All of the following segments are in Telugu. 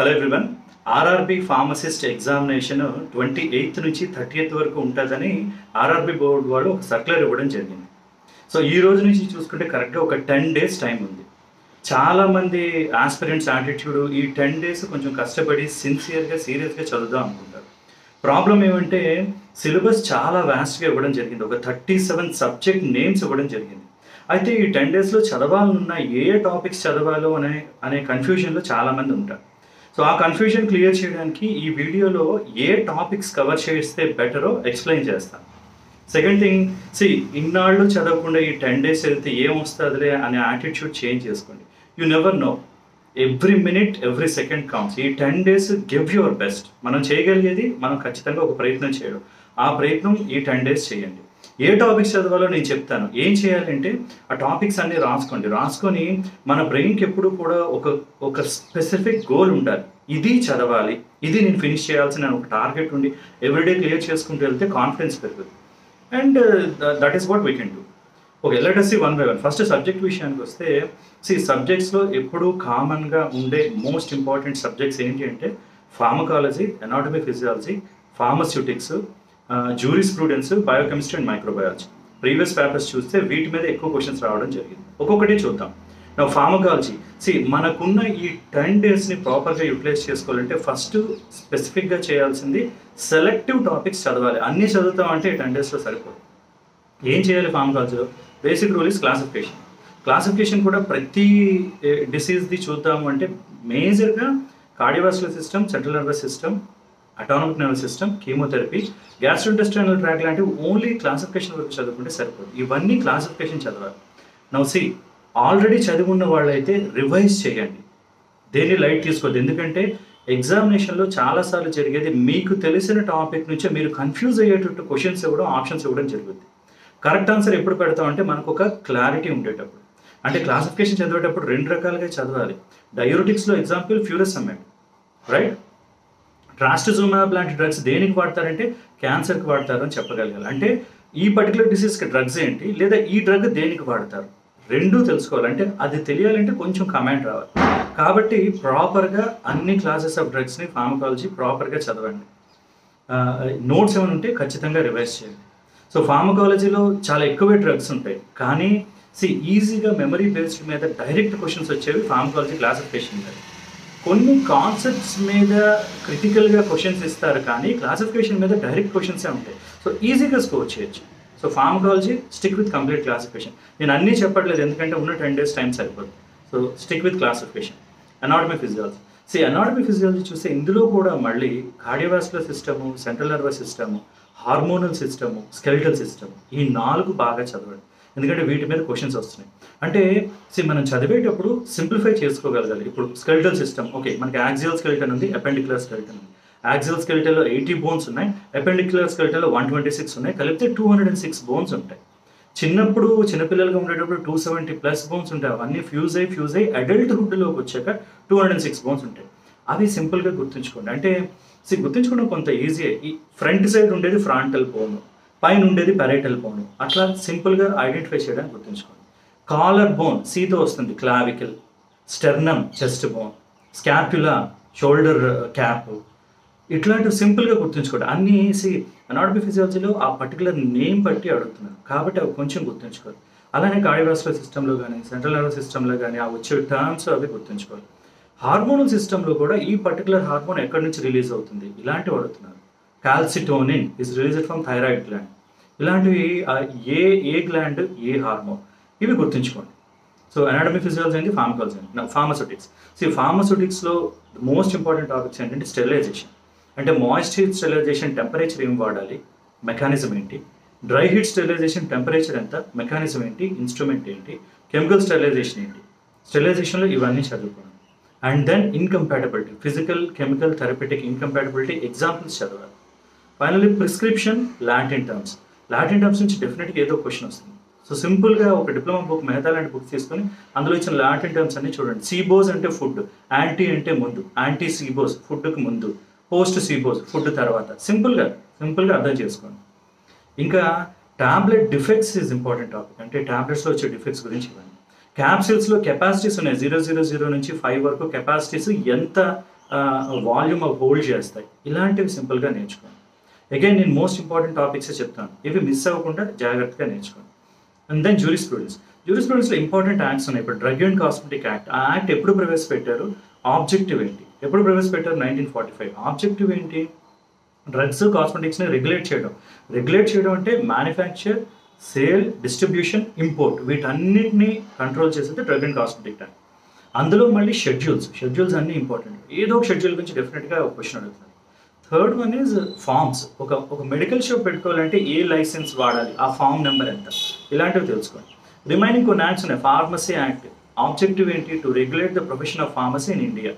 Hello everyone. RRB pharmacist examination 28th నుంచి 30th వరకు ఉంటుందని ఆర్ఆర్బి బోర్డు వాళ్ళు ఒక సర్క్యులర్ ఇవ్వడం జరిగింది. సో ఈ రోజు నుంచి చూసుకుంటే కరెక్ట్గా ఒక 10 days టైం ఉంది. చాలామంది ఆస్పిరెంట్స్ యాటిట్యూడ్ ఈ 10 days కొంచెం కష్టపడి సిన్సియర్గా సీరియస్గా చదువుదాం అనుకుంటారు. ప్రాబ్లం ఏమంటే సిలబస్ చాలా వ్యాస్ట్గా ఇవ్వడం జరిగింది. ఒక 37 సబ్జెక్ట్ నేమ్స్ ఇవ్వడం జరిగింది. అయితే ఈ 10 daysలో చదవాలనున్న ఏ టాపిక్స్ చదవాలో అనే కన్ఫ్యూజన్లో చాలామంది ఉంటారు. సో ఆ కన్ఫ్యూజన్ క్లియర్ చేయడానికి ఈ వీడియోలో ఏ టాపిక్స్ కవర్ చేస్తే బెటరో ఎక్స్ప్లెయిన్ చేస్తాను. సెకండ్ థింగ్, ఇన్నాళ్ళు చదవకుండా ఈ 10 days వెళ్తే ఏం వస్తుందిలే అనే యాటిట్యూడ్ చేంజ్ చేసుకోండి. You never know, every minute every second counts. ఈ 10 days గివ్ యువర్ బెస్ట్. మనం చేయగలిగేది మనం ఖచ్చితంగా ఒక ప్రయత్నం చేయడం. ఆ ప్రయత్నం ఈ 10 days చేయండి. ఏ టాపిక్స్ చదవాలో నేను చెప్తాను. ఏం చేయాలంటే ఆ టాపిక్స్ అన్ని రాసుకొని మన బ్రెయిన్కి ఎప్పుడు కూడా ఒక స్పెసిఫిక్ గోల్ ఉండాలి. ఇది చదవాలి, ఇది నేను ఫినిష్ చేయాల్సిన ఒక టార్గెట్ ఉండి ఎవ్రీడే క్లియర్ చేసుకుంటూ వెళ్తే కాన్ఫిడెన్స్ పెరుగుతుంది. And that is what we can do. Okay, let us see one by one. First subject విషయానికి వస్తే, సబ్జెక్ట్స్లో ఎప్పుడూ కామన్గా ఉండే మోస్ట్ ఇంపార్టెంట్ సబ్జెక్ట్స్ ఏంటి అంటే pharmacology, anatomy physiology, pharmaceutics, jurisprudence, biochemistry and microbiology. Previous papers చూస్తే వీటి మీద ఎక్కువ క్వశ్చన్స్ రావడం జరిగింది. ఒక్కొక్కటి చూద్దాం. నా ఫార్మకాలజీ, మనకున్న ఈ 10 daysని ప్రాపర్గా యూటిలైజ్ చేసుకోవాలంటే ఫస్ట్ స్పెసిఫిక్గా చేయాల్సింది సెలెక్టివ్ టాపిక్స్ చదవాలి. అన్నీ చదువుతామంటే 10 daysలో సరిపోదు. ఏం చేయాలి ఫార్మకాలజీలో? Basic rule is classification. Classification కూడా ప్రతి డిసీజ్ది చూద్దాము అంటే మేజర్గా cardiovascular system, central nervous system, autonomic nervous system, chemotherapy, gastrointestinal tract లాంటివి ఓన్లీ క్లాసిఫికేషన్ వరకు చదువుకుంటే సరిపోదు. ఇవన్నీ క్లాసిఫికేషన్ చదవాలి. నౌ ఆల్రెడీ చదివి ఉన్న వాళ్ళైతే రివైజ్ చేయండి. దేన్ని లైట్ తీసుకోవద్దు. ఎందుకంటే ఎగ్జామినేషన్లో చాలాసార్లు జరిగేది మీకు తెలిసిన టాపిక్ నుంచే మీరు కన్ఫ్యూజ్ అయ్యేటట్టు క్వశ్చన్స్ ఇవ్వడం, ఆప్షన్స్ ఇవ్వడం జరుగుతుంది. కరెక్ట్ ఆన్సర్ ఎప్పుడు పెడతామంటే మనకు ఒక క్లారిటీ ఉండేటప్పుడు. అంటే క్లాసిఫికేషన్ చదివేటప్పుడు 2 రకాలుగా చదవాలి. డయూరిటిక్స్లో ఎగ్జాంపుల్ ఫ్యూరసమైడ్, రైట్? ట్రాస్టజుమాబ్ లాంటి డ్రగ్స్ దేనికి వాడతారంటే క్యాన్సర్కి వాడతారు అని చెప్పగలగాలి. అంటే ఈ పర్టికులర్ డిసీజ్కి డ్రగ్స్ ఏంటి, లేదా ఈ డ్రగ్ దేనికి వాడతారు, రెండూ తెలుసుకోవాలంటే అది తెలియాలంటే కొంచెం కమాండ్ రావాలి. కాబట్టి ప్రాపర్గా అన్ని క్లాసెస్ ఆఫ్ డ్రగ్స్ని ఫార్మకాలజీ ప్రాపర్గా చదవండి. నోట్స్ ఏమైనా ఉంటే ఖచ్చితంగా రివైజ్ చేయండి. సో ఫార్మకాలజీలో చాలా ఎక్కువే డ్రగ్స్ ఉంటాయి, కానీ ఈజీగా మెమరీ బేస్డ్ మీద డైరెక్ట్ క్వశ్చన్స్ వచ్చేవి ఫార్మకాలజీ క్లాసిఫికేషన్ మీద. కొన్ని కాన్సెప్ట్స్ మీద క్రిటికల్గా క్వశ్చన్స్ ఇస్తారు, కానీ క్లాసిఫికేషన్ మీద డైరెక్ట్ క్వశ్చన్సే ఉంటాయి. సో ఈజీగా స్కోర్ చేయొచ్చు. So pharmacology stick with complete classification. నేను అన్నీ చెప్పట్లేదు, ఎందుకంటే ఉన్న 10 days టైం సరిపోతుంది. So stick with classification. Anatomy physiology, anatomy physiology చూస్తే ఇందులో కూడా మళ్ళీ cardiovascular system, central nervous system, hormonal system, skeletal system, ఈ 4 బాగా చదవండి. ఎందుకంటే వీటి మీద క్వశ్చన్స్ వస్తున్నాయి. అంటే మనం చదివేటప్పుడు సింప్లిఫై చేసుకోగలగాలి. ఇప్పుడు స్కెలిటల్ సిస్టమ్, ఓకే, మనకి యాక్సియల్ స్కెలిటన్ ఉంది, అపెండిక్యులర్ స్కెలిటన్ ఉంది. యాక్సియల్ స్కెలిటన్లో 80 bones ఉన్నాయి, అపెండిక్యులర్ స్కెలిటన్లో 126 ఉన్నాయి, కలిపితే 206 bones ఉంటాయి. చిన్నపిల్లలుగా ఉండేటప్పుడు 270+ bones ఉంటాయి. అవన్నీ ఫ్యూజ్ అయ్యి అడల్ట్హుడ్లోకి వచ్చాక 206 bones ఉంటాయి. అవి సింపుల్గా గుర్తుంచుకోండి. అంటే గుర్తుంచుకోవడం కొంత ఈజీ. ఈ ఫ్రంట్ సైడ్ ఉండేది ఫ్రాంటల్ బోన్, పైన ఉండేది పెరైటల్ బోన్. అట్లా సింపుల్గా ఐడెంటిఫై చేయడానికి గుర్తుంచుకోండి. కాలర్ బోన్ సీతో వస్తుంది, clavicle. Sternum chest bone, scapula shoulder cap. ఇట్లాంటివి సింపుల్గా గుర్తుంచుకోండి. అన్నీ అనాటమీ ఫిజియాలజీలో ఆ పర్టికులర్ నేమ్ బట్టి అడుగుతున్నారు, కాబట్టి అవి కొంచెం గుర్తుంచుకోవాలి. అలానే కార్డియోవాస్కులర్ సిస్టంలో కానీ, సెంట్రల్ నర్వస్ సిస్టంలో కానీ ఆ వచ్చే టర్మ్స్ అవి గుర్తుంచుకోవాలి. హార్మోనల్ సిస్టంలో కూడా ఈ పర్టికులర్ హార్మోన్ ఎక్కడి నుంచి రిలీజ్ అవుతుంది ఇలాంటివి అడుగుతున్నారు. Calcitonin is released from thyroid gland. ఇలాంటివి ఏ గ్లాండ్, ఏ హార్మోన్, ఇవి గుర్తుంచుకోండి. సో అనాటమీ ఫిజియాలజీ అంటే ఫార్మకాలజీ అంటే ఫార్మస్యూటిక్స్. ఫార్మస్యూటిక్స్లో మోస్ట్ ఇంపార్టెంట్ టాపిక్స్ ఏంటంటే స్టెరిలైజేషన్. అంటే మాయిస్ట్ హీట్ స్టెరిలైజేషన్ టెంపరేచర్ ఏం వాడాలి, మెకానిజం ఏంటి, డ్రై హీట్ స్టెరిలైజేషన్ టెంపరేచర్ ఎంత, మెకానిజం ఏంటి, ఇన్స్ట్రుమెంట్ ఏంటి, కెమికల్ స్టెరిలైజేషన్ ఏంటి. స్టెరిలైజేషన్లో ఇవన్నీ చదువుకోండి. And then incompatibility, physical, chemical, therapeutic incompatibility examples చదవాలి. Finally prescription, Latin terms. Latin terms నుంచి డెఫినెట్గా ఏదో క్వశ్చన్ వస్తుంది. సో సింపుల్గా ఒక డిప్లొమా బుక్, మెహతా లాంటి బుక్ తీసుకొని అందులో ఇచ్చిన లాటిన్ టర్మ్స్ అన్ని చూడండి. సీబోస్ అంటే ఫుడ్, యాంటీ అంటే ముందు, యాంటీ సీబోస్ ఫుడ్కి ముందు, పోస్ట్ సీబోస్ ఫుడ్ తర్వాత. సింపుల్గా అర్థం చేసుకోండి. ఇంకా tablet defects is important topic. అంటే టాబ్లెట్స్లో వచ్చే డిఫెక్ట్స్ గురించి ఇవ్వండి. క్యాప్సిల్స్లో కెపాసిటీస్ ఉన్నాయి, 000 నుంచి 5 వరకు కెపాసిటీస్ ఎంత వాల్యూమ్ అవి హోల్డ్ చేస్తాయి. ఇలాంటివి సింపుల్గా నేర్చుకోండి. అగైన్ నేను మోస్ట్ ఇంపార్టెంట్ టాపిక్సే చెప్తాను, ఇవి మిస్ అవ్వకుండా జాగ్రత్తగా నేర్చుకోండి. అండ్ దెన్ జ్యూరిస్ప్రూడెన్స్లో ఇంపార్టెంట్ యాక్ట్స్ ఉన్నాయి. ఇప్పుడు డ్రగ్ అండ్ కాస్మెటిక్ యాక్ట్, ఆ యాక్ట్ ఎప్పుడు ప్రవేశపెట్టారు, ఆబ్జెక్టివ్ ఏంటి, ఎప్పుడు ప్రవేశపెట్టారు, 1945. ఆబ్జెక్టివ్ ఏంటి, డ్రగ్స్ కాస్మెటిక్స్ని రెగ్యులేట్ చేయడం అంటే మ్యానుఫ్యాక్చర్, సేల్, డిస్ట్రిబ్యూషన్, ఇంపోర్ట్, వీటన్నిటిని కంట్రోల్ చేసేది డ్రగ్ అండ్ కాస్మెటిక్ యాక్ట్. అందులో మళ్ళీ షెడ్యూల్స్ అన్నీ ఇంపార్టెంట్. ఏదో ఒక షెడ్యూల్ గురించి డెఫినెట్గా ఒక క్వశ్చన్ అడుగుతారు. Third one is forms. ఒక మెడికల్ షాప్ పెట్టుకోవాలంటే ఏ లైసెన్స్ వాడాలి, ఆ ఫామ్ నెంబర్ ఎంత, ఇలాంటివి తెలుసుకోండి. రిమైనింగ్ కొన్ని యాక్ట్స్ ఉన్నాయి. ఫార్మసీ యాక్ట్ ఆబ్జెక్టివ్ ఏంటి, to regulate the profession of pharmacy in India,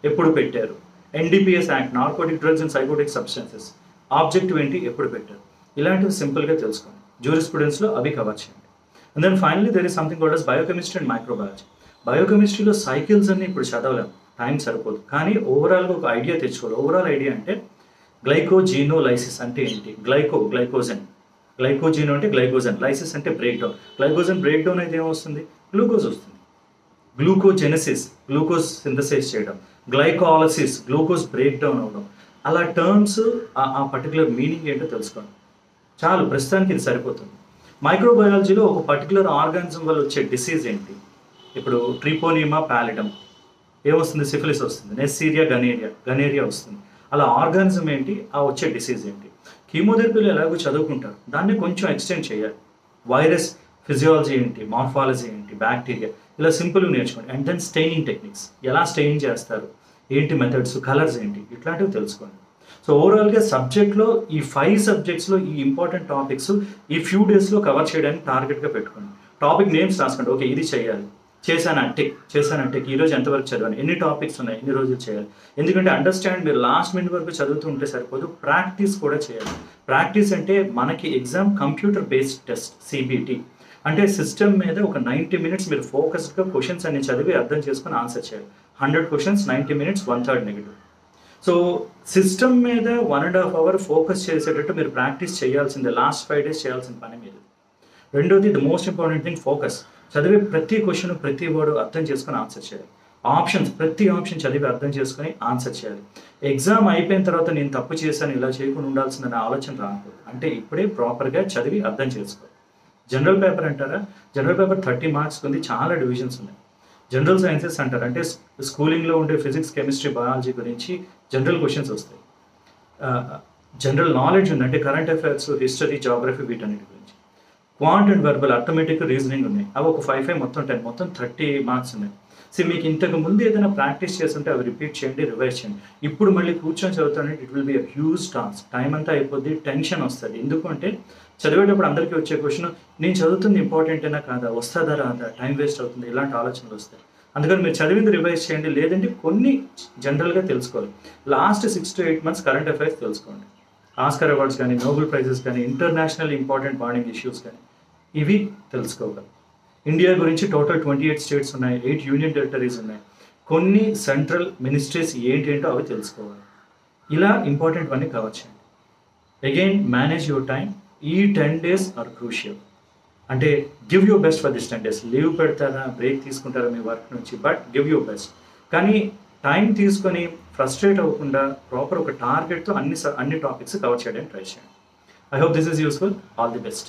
ఎప్పుడు పెట్టారు. NDPS act, narcotic drugs and psychotic substances, objective ఏంటి, ఎప్పుడు పెట్టారు. ఇలాంటివి సింపుల్గా తెలుసుకోండి. జ్యూరిస్ప్రుడెన్స్లో అవి కవర్ చేయండి. And then finally there is something called as biochemistry and microbiology. బయోకెమిస్ట్రీలో సైకిల్స్ అన్ని ఇప్పుడు చదవలేము, టైం సరిపోదు. కానీ ఓవరాల్గా ఒక ఐడియా తెచ్చుకోవాలి. ఓవరాల్ ఐడియా అంటే గ్లైకోజీనోలైసిస్ అంటే ఏంటి, గ్లైకోజన్, గ్లైకోజీనో అంటే గ్లైకోజన్, లైసిస్ అంటే break down. Glycogen break down అయితే ఏమొస్తుంది, గ్లూకోజ్ వస్తుంది. గ్లూకోజెనసిస్, గ్లూకోజ్ సింథసైజ్ చేయడం. గ్లైకాలసిస్, గ్లూకోజ్ బ్రేక్ డౌన్ అవ్వడం. అలా టర్మ్స్, ఆ పర్టికులర్ మీనింగ్ ఏంటో తెలుసుకోండి. చాలు, ప్రస్తుతానికి ఇది సరిపోతుంది. మైక్రోబయాలజీలో ఒక పర్టికులర్ ఆర్గానిజం వల్ల వచ్చే డిసీజ్ ఏంటి, ఇప్పుడు ట్రిపోనిమా ప్యాలిడమ్ ఏమొస్తుంది, సిఫిలిస్ వస్తుంది. నెస్సీరియా గనేరియా వస్తుంది. అలా ఆర్గానిజం ఏంటి, ఆ వచ్చే డిసీజ్ ఏంటి. కీమోథెరపీలో ఎలాగో చదువుకుంటారు, దాన్ని కొంచెం ఎక్స్టెండ్ చేయాలి. వైరస్ ఫిజియాలజీ ఏంటి, మార్ఫాలజీ ఏంటి, బ్యాక్టీరియా, ఇలా సింపుల్గా నేర్చుకోండి. అండ్ దెన్ స్టెయినింగ్ టెక్నిక్స్, ఎలా స్టెయిన్ చేస్తారు, ఏంటి మెథడ్స్, కలర్స్ ఏంటి, ఇట్లాంటివి తెలుసుకోండి. సో ఓవరాల్గా సబ్జెక్ట్లో ఈ 5 సబ్జెక్ట్స్లో ఈ ఇంపార్టెంట్ టాపిక్స్ ఈ ఫ్యూ డేస్లో కవర్ చేయడానికి టార్గెట్గా పెట్టుకోండి. టాపిక్ నేమ్స్ రాసుకోండి. ఓకే, ఇది చేయాలి, చేశానంటే ఈరోజు ఎంతవరకు చదవాలి, ఎన్ని టాపిక్స్ ఉన్నాయి, ఎన్ని రోజులు చేయాలి. ఎందుకంటే అండర్స్టాండ్, మీరు లాస్ట్ మినిట్ వరకు చదువుతూ ఉంటే సరిపోదు, ప్రాక్టీస్ కూడా చేయాలి. ప్రాక్టీస్ అంటే మనకి exam computer based test, CBT అంటే సిస్టమ్ మీద ఒక 90 minutes మీరు ఫోకస్డ్గా క్వశ్చన్స్ అన్ని చదివి అర్థం చేసుకొని ఆన్సర్ చేయాలి. 100 questions, 90 minutes, 1/3 negative. So system మీద 1.5 hour ఫోకస్ చేసేటట్టు మీరు ప్రాక్టీస్ చేయాల్సిందే. లాస్ట్ 5 days చేయాల్సిన పని మీరు. రెండోది, the most important thing, focus. చదివే ప్రతి క్వశ్చన్, ప్రతి వర్డ్ అర్థం చేసుకొని ఆన్సర్ చేయాలి. ఆప్షన్స్, ప్రతి ఆప్షన్ చదివి అర్థం చేసుకొని ఆన్సర్ చేయాలి. ఎగ్జామ్ అయిపోయిన తర్వాత నేను తప్పు చేశాను, ఇలా చేయకుండా ఉండాల్సిందనే ఆలోచన రాకూడదు. అంటే ఇప్పుడే ప్రాపర్గా చదివి అర్థం చేసుకోవాలి. జనరల్ పేపర్ అంటారా, జనరల్ పేపర్ 30 marks ఉంది, చాలా డివిజన్స్ ఉన్నాయి. జనరల్ సైన్సెస్ అంటారు, అంటే స్కూలింగ్లో ఉండే ఫిజిక్స్, కెమిస్ట్రీ, బయాలజీ గురించి జనరల్ క్వశ్చన్స్ వస్తాయి. జనరల్ నాలెడ్జ్ ఉంది, అంటే కరెంట్ అఫైర్స్, హిస్టరీ, జాగ్రఫీ, వీటన్నిటి గురించి. Quant and verbal, arithmetic, reasoning ఉన్నాయి. అవి ఒక 5 మొత్తం 10, మొత్తం 30 marks ఉన్నాయి. సో మీకు ఇంతకు ముందు ఏదైనా ప్రాక్టీస్ చేస్తుంటే అవి రిపీట్ చేయండి, రివైజ్ చేయండి. ఇప్పుడు మళ్ళీ కూర్చొని చదువుతానంటే it will be a huge task. Time అంతా అయిపోద్ది, టెన్షన్ వస్తుంది. ఎందుకంటే చదివేటప్పుడు అందరికీ వచ్చే క్వశ్చన్, నేను చదువుతుంది ఇంపార్టెంటేనా కాదా, వస్తుందా రాదా, టైం వేస్ట్ అవుతుంది, ఇలాంటి ఆలోచనలు వస్తాయి. అందుకని మీరు చదివింది రివైజ్ చేయండి, లేదంటే కొన్ని జనరల్గా తెలుసుకోవాలి. Last 6 to 8 months current affairs తెలుసుకోండి. ఆస్కర్ అవార్డ్స్ కానీ, నోబెల్ ప్రైజెస్ కానీ, ఇంటర్నేషనల్ ఇంపార్టెంట్ బాండింగ్ ఇష్యూస్ కానీ, ఇవి తెలుసుకోవాలి. ఇండియా గురించి టోటల్ 28 states ఉన్నాయి, 8 union territories ఉన్నాయి. కొన్ని సెంట్రల్ మినిస్ట్రీస్ ఏంటేంటో అవి తెలుసుకోవాలి. ఇలా ఇంపార్టెంట్ అన్నీ కవర్ చేయండి. Again, manage your time. ఈ 10 days ఆర్ క్రూషియల్. అంటే give your best for this 10 days. Leave పెడతారా, బ్రేక్ తీసుకుంటారా మీ వర్క్ నుంచి, బట్ గివ్ యువర్ బెస్ట్. కానీ టైం తీసుకొని ఫ్రస్ట్రేట్ అవ్వకుండా ప్రాపర్ ఒక టార్గెట్తో అన్ని టాపిక్స్ కవర్ చేయడానికి ట్రై చేయండి. I hope this is useful. All the best.